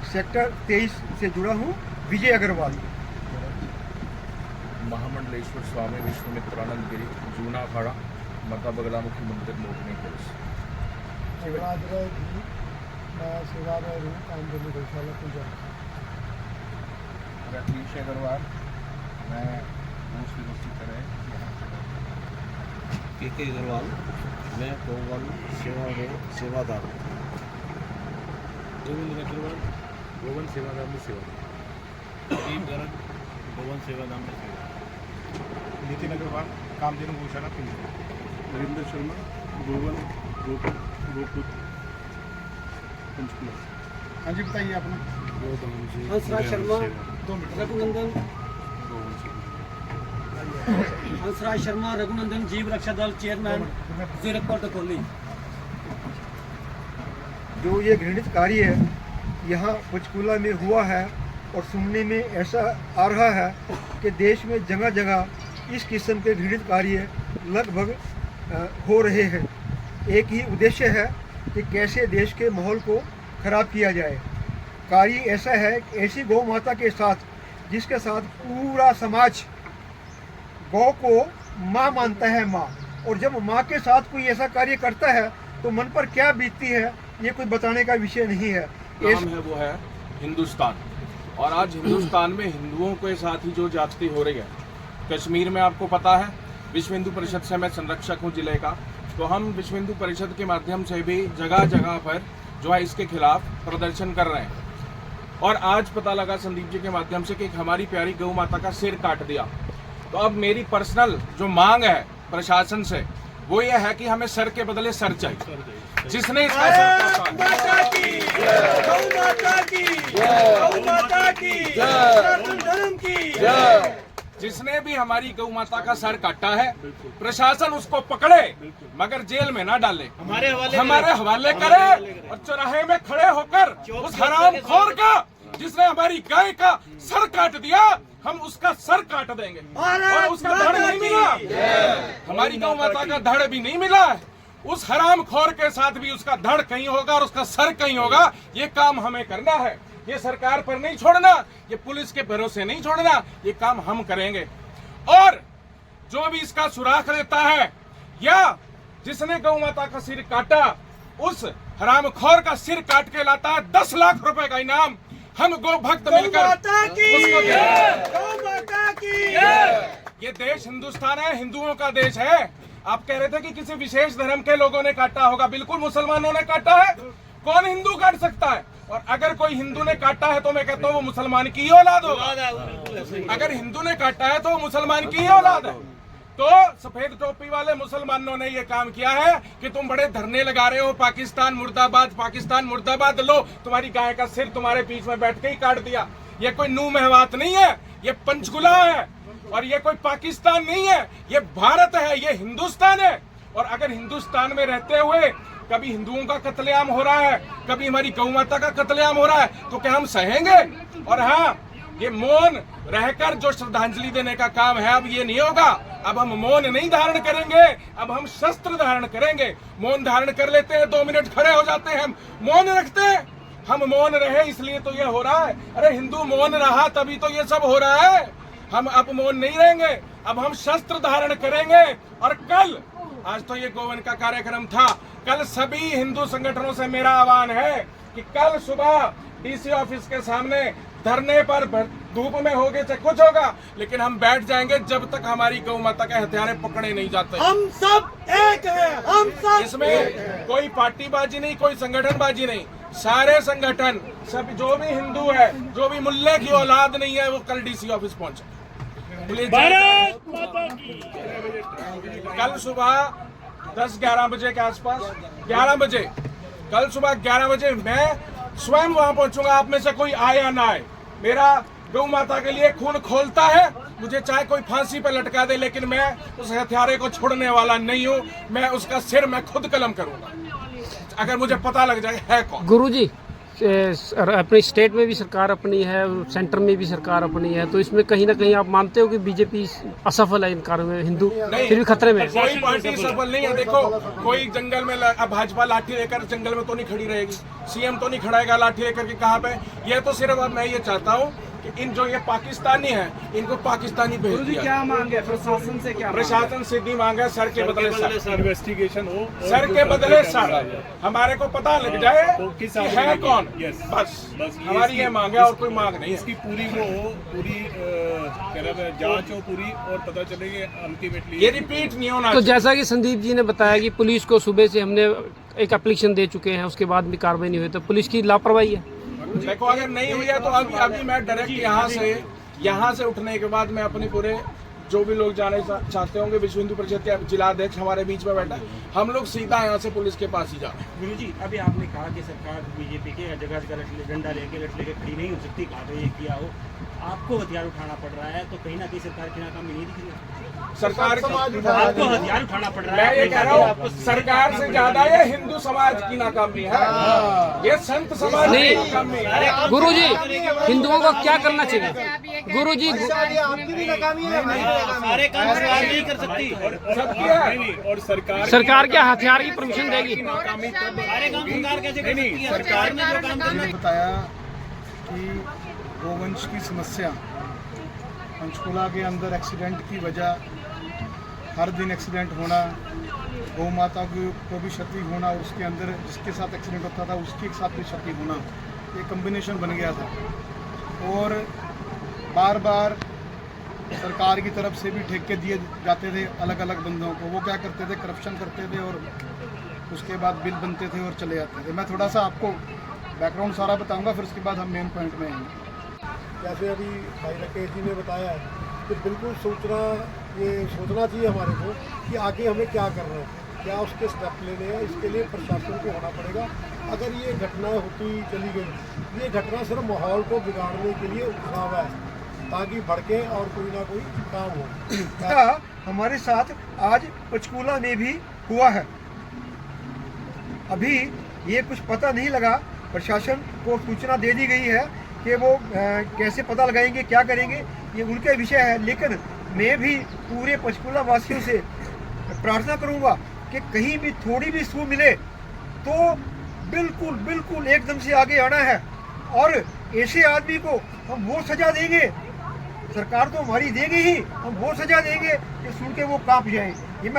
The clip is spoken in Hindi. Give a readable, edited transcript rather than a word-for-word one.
सेक्टर 23 से जुड़ा हूँ। विजय अग्रवाल। महामंडलेश्वर स्वामी विश्वामित्रानंद गिरी जूना अखाड़ा माता बगलामुखी मंदिर मोगनी हिल्स। मैं सेवा में हूँ कामधेनु गौशाला पूजा। रतीश अग्रवाल, मैं दूसरी बस्ती तरह के अग्रवाल, मैं गोवन सेवा में सेवादार हूँ। गोविंद अग्रवाल, गोवन सेवादार में सेवा। अजीब गर्ग, गोवन सेवादार में सेवा। नितिन अग्रवाल, कामधेनु गौशाला पूजा। नरेंद्र शर्मा, गोवन गोपुर पंचकुला। हाँ जी बताइए अपना। हंसराज शर्मा, रघुनंदन। हंसराज शर्मा, रघुनंदन, जीव रक्षा दल चेयरमैन, जीरकपुर दकोली। जो ये घृणित कार्य है यहाँ पंचकुला में हुआ है और सुनने में ऐसा आ रहा है कि देश में जगह जगह इस किस्म के घृणित कार्य लगभग हो रहे हैं। एक ही उद्देश्य है कि कैसे देश के माहौल को खराब किया जाए। कार्य ऐसा है कि ऐसी गौ माता के साथ जिसके साथ पूरा समाज गौ को माँ मानता है माँ, और जब माँ के साथ कोई ऐसा कार्य करता है तो मन पर क्या बीतती है ये कोई बताने का विषय नहीं है। नाम है वो है हिंदुस्तान, और आज हिंदुस्तान में हिंदुओं के साथ ही जो ज्यादती हो रही है। कश्मीर में आपको पता है विश्व हिंदू परिषद से मैं संरक्षक हूँ जिले का, तो हम विश्व हिंदू परिषद के माध्यम से भी जगह जगह पर जो है इसके खिलाफ प्रदर्शन कर रहे हैं। और आज पता लगा संदीप जी के माध्यम से कि हमारी प्यारी गौ माता का सिर काट दिया। तो अब मेरी पर्सनल जो मांग है प्रशासन से वो ये है कि हमें सर के बदले सर चाहिए। जिसने इसका सर काटा, जिसने भी हमारी गौ माता का सर काटा है, प्रशासन उसको पकड़े मगर जेल में ना डाले, हमारे हवाले करे और चौराहे में खड़े होकर उस हरामखोर का जिसने हमारी गाय का सर काट दिया हम उसका सर काट देंगे। और उसका धड़ नहीं मिला, हमारी गौ माता का धड़ भी नहीं मिला है, उस हरामखोर के साथ भी उसका धड़ कहीं होगा और उसका सर कहीं होगा। ये काम हमें करना है, ये सरकार पर नहीं छोड़ना, ये पुलिस के भरोसे नहीं छोड़ना, ये काम हम करेंगे। और जो भी इसका सुराख लेता है या जिसने गौ माता का सिर काटा उस हरामखोर का सिर काट के लाता है 10 लाख रुपए का इनाम। हम गौ भक्त मिलकर उसको ये देश हिंदुस्तान है, हिंदुओं का देश है। आप कह रहे थे कि किसी विशेष धर्म के लोगों ने काटा होगा, बिल्कुल मुसलमानों ने काटा है। कौन हिंदू काट सकता है? और अगर कोई हिंदू ने काटा है तो मैं कहता हूँ वो मुसलमान की ही औलाद होगा। अगर हिंदू ने काटा है तो वो मुसलमान की ही औलाद है। तो सफेद टोपी वाले मुसलमानों ने ये काम किया है कि तुम बड़े धरने लगा रहे हो, पाकिस्तान मुर्दाबाद, पाकिस्तान मुर्दाबाद। लो तुम्हारी गाय का सिर तुम्हारे बीच में बैठ के ही काट दिया। ये कोई नू महवात नहीं है, ये पंचकुला है और ये कोई पाकिस्तान नहीं है, ये भारत है, ये हिंदुस्तान है। और अगर हिंदुस्तान में रहते हुए कभी हिंदुओं का कत्लेआम हो रहा है, कभी हमारी गौ माता का कत्लेआम हो रहा है तो क्या हम सहेंगे? और हाँ, ये मौन रहकर जो श्रद्धांजलि देने का काम है अब ये नहीं होगा। अब हम मौन नहीं धारण करेंगे, अब हम शस्त्र धारण करेंगे। मौन धारण कर लेते हैं, 2 मिनट खड़े हो जाते हैं, हम मौन रखते हैं। हम मौन रहे इसलिए तो ये हो रहा है। अरे हिंदू मौन रहा तभी तो ये सब हो रहा है। हम अब मौन नहीं रहेंगे, अब हम शस्त्र धारण करेंगे। और कल, आज तो ये गोवन का कार्यक्रम था, कल सभी हिंदू संगठनों से मेरा आह्वान है कि कल सुबह डीसी ऑफिस के सामने धरने पर धूप में होगे चाहे कुछ होगा, लेकिन हम बैठ जाएंगे जब तक हमारी गौ माता के हथियारे पकड़े नहीं जाते। हम सब एक हैं, हम सब इसमें कोई पार्टीबाजी नहीं, कोई संगठनबाजी नहीं। सारे संगठन, सब जो भी हिंदू है, जो भी मुल्ले की औलाद नहीं है, वो कल डीसी ऑफिस पहुंचे। भारत माता की। कल सुबह 10-11 बजे के आसपास, 11 बजे, कल सुबह 11 बजे मैं स्वयं वहां पहुंचूंगा। आप में से कोई आए या ना आए, मेरा गौ माता के लिए खून खोलता है, मुझे चाहे कोई फांसी पे लटका दे, लेकिन मैं उस हथियारे को छोड़ने वाला नहीं हूं। मैं उसका सिर मैं खुद कलम करूंगा अगर मुझे पता लग जाए है कौन। गुरुजी, अपनी स्टेट में भी सरकार अपनी है, सेंटर में भी सरकार अपनी है, तो इसमें कहीं ना कहीं आप मानते हो कि बीजेपी असफल है इन कार्यों में, हिंदू फिर भी खतरे में है? कोई पार्टी सफल नहीं है। देखो, कोई जंगल में अब भाजपा लाठी लेकर जंगल में तो नहीं खड़ी रहेगी, सीएम तो नहीं खड़ाएगा लाठी लेकर के कहाँ पे। ये तो सिर्फ अब मैं ये चाहता हूँ कि इन जो ये पाकिस्तानी है इनको पाकिस्तानी भेज दिया। क्या मांग है प्रशासन से? क्या प्रशासन से भी मांग है, सर के बदले सर, इन्वेस्टिगेशन हो, सर के बदले सर, हमारे को पता लग जाए तो किस कि आदमी है ने कौन। किया? Yes. बस हमारी ये मांग है और कोई मांग नहीं है। इसकी पूरी वो हो, पूरी क्या नाम है, जांच हो पूरी, और पता चले कि अल्टीमेटली ये रिपीट नहीं होना तो चाहिए। जैसा कि संदीप जी ने बताया कि पुलिस को सुबह से हमने एक एप्लीकेशन दे चुके हैं, उसके बाद भी कार्रवाई नहीं हुई, तो पुलिस की लापरवाही है। देखो, अगर नहीं हुई है तो अभी मैं डायरेक्ट यहाँ से उठने के बाद मैं अपने पूरे जो भी लोग जाने चाहते होंगे, विश्व हिंदू परिषद के जिलाध्यक्ष हमारे बीच में बैठा, हम लोग सीधा यहाँ से पुलिस के पास ही जा रहे हैं। गुरु जी, अभी आपने कहा कि सरकार बीजेपी के जगह जगह डंडा लेके खड़ी नहीं हो सकती, कहा तो ये किया हो, आपको हथियार उठाना पड़ रहा है, तो कहीं ना कहीं सरकार की नाकामी नहीं दिख रही? सरकार आपको हथियार उठाना पड़ रहा मैं है। ये कह रहा हूँ, सरकार से ज्यादा ये हिंदू समाज की नाकामी है, ये संत समाज की नाकामी है। गुरु जी, हिंदुओं को क्या करना चाहिए? गुरु जी, सारे काम सरकार नहीं कर सकती, सबकी है। और सरकार क्या हथियार की परमिशन देगी? नाकामी तब सारे काम सरकार कैसे कर सकती है? सरकार ने जो काम करना बताया कि गोवंश की समस्या, पंचकुला के अंदर एक्सीडेंट की वजह, हर दिन एक्सीडेंट होना, गौ माता को भी क्षति होना, और उसके अंदर जिसके साथ एक्सीडेंट होता था उसके साथ भी क्षति होना, ये कम्बिनेशन बन गया था। और बार बार सरकार की तरफ से भी ठेके दिए जाते थे अलग अलग बंदों को। वो क्या करते थे, करप्शन करते थे और उसके बाद बिल बनते थे और चले जाते थे। मैं थोड़ा सा आपको बैकग्राउंड सारा बताऊंगा, फिर उसके बाद हम मेन पॉइंट में आएंगे। जैसे अभी भाई राकेश जी ने बताया है कि बिल्कुल सोचना चाहिए हमारे को कि आगे हमें क्या करना है, क्या उसके स्टेप लेने हैं। इसके लिए प्रशासन को होना पड़ेगा। अगर ये घटना होती चली गई, ये घटना सिर्फ माहौल को बिगाड़ने के लिए उठा हुआ है ताकि भड़के और कोई ना कोई काम हो। हमारे साथ आज पंचकूला में भी हुआ है। अभी ये कुछ पता नहीं लगा, प्रशासन को सूचना दे दी गई है कि वो कैसे पता लगाएंगे, क्या करेंगे, ये उनका विषय है। लेकिन मैं भी पूरे पंचकूला वासियों से प्रार्थना करूंगा कि कहीं भी थोड़ी भी सू मिले तो बिल्कुल एकदम से आगे आना है, और ऐसे आदमी को हम वो सजा देंगे, सरकार तो हमारी देगी ही, हम वो सजा देंगे कि सुन के वो कांप जाए। ये मैं